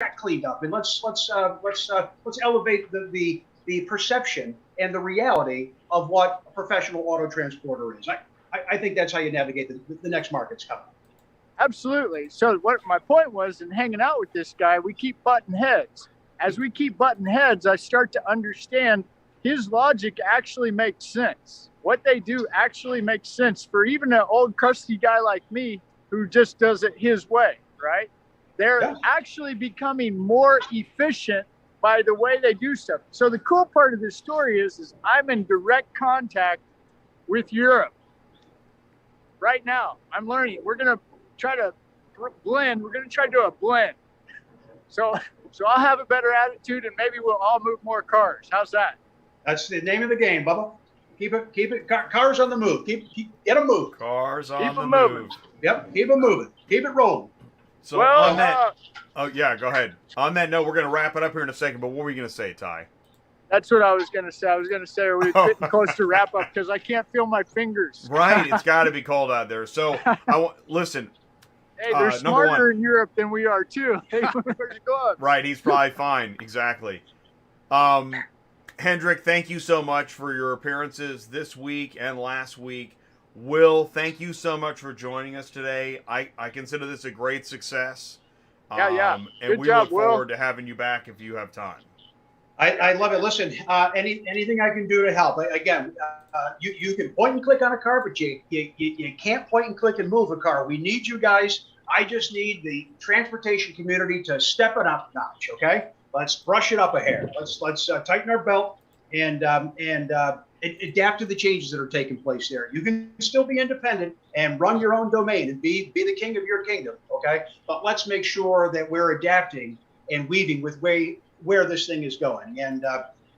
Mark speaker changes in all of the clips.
Speaker 1: that cleaned up, and let's elevate the perception and the reality of what a professional auto transporter is. I think that's how you navigate the next market's coming.
Speaker 2: Absolutely. So what my point was, in hanging out with this guy, we keep butting heads. As we keep butting heads, I start to understand his logic actually makes sense. What they do actually makes sense for even an old crusty guy like me who just does it his way, right? They're actually becoming more efficient by the way they do stuff. So the cool part of this story is I'm in direct contact with Europe right now. I'm learning. We're going to try to blend. We're going to try to do a blend. So I'll have a better attitude, and maybe we'll all move more cars. How's that?
Speaker 1: That's the name of the game, Bubba. Keep it. Cars on the move. Get them moving.
Speaker 3: Cars on the move.
Speaker 1: Yep. Keep them moving. Keep it rolling.
Speaker 3: So on that, oh yeah, go ahead. On that note, we're going to wrap it up here in a second. But what were you going to say, Ty?
Speaker 2: That's what I was going to say. I was going to say we're getting close to wrap up because I can't feel my fingers.
Speaker 3: Right. It's got to be cold out there. So listen.
Speaker 2: Hey, they're smarter in Europe than we are too. Hey, where's your gloves?
Speaker 3: Right. He's probably fine. Exactly. Hendrick, thank you so much for your appearances this week and last week. Will, thank you so much for joining us today. I consider this a great success.
Speaker 2: Yeah.
Speaker 3: And
Speaker 2: Good
Speaker 3: we
Speaker 2: job,
Speaker 3: look forward to having you back if you have time.
Speaker 1: I love it. Listen, anything I can do to help. Again, you can point and click on a car, but you can't point and click and move a car. We need you guys. I just need the transportation community to step it up a notch. Okay, let's brush it up a hair. Let's tighten our belt and adapt to the changes that are taking place there. You can still be independent and run your own domain and be the king of your kingdom. Okay, but let's make sure that we're adapting and weaving with where this thing is going, and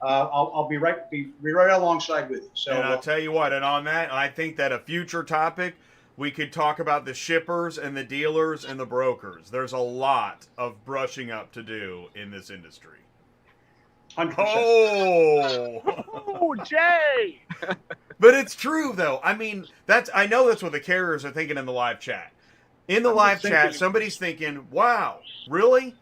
Speaker 1: I'll be right alongside with you. So,
Speaker 3: and I'll tell you what, and on that, I think that a future topic, we could talk about the shippers and the dealers and the brokers. There's a lot of brushing up to do in this industry.
Speaker 1: 100%.
Speaker 2: Oh, Jay!
Speaker 3: But it's true, though. I mean, I know that's what the carriers are thinking in the live chat. In the live chat, somebody's thinking, wow, really?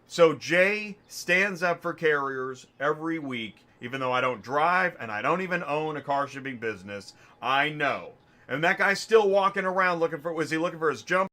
Speaker 3: So Jay stands up for carriers every week, even though I don't drive and I don't even own a car shipping business. I know. And that guy's still walking around was he looking for his jump?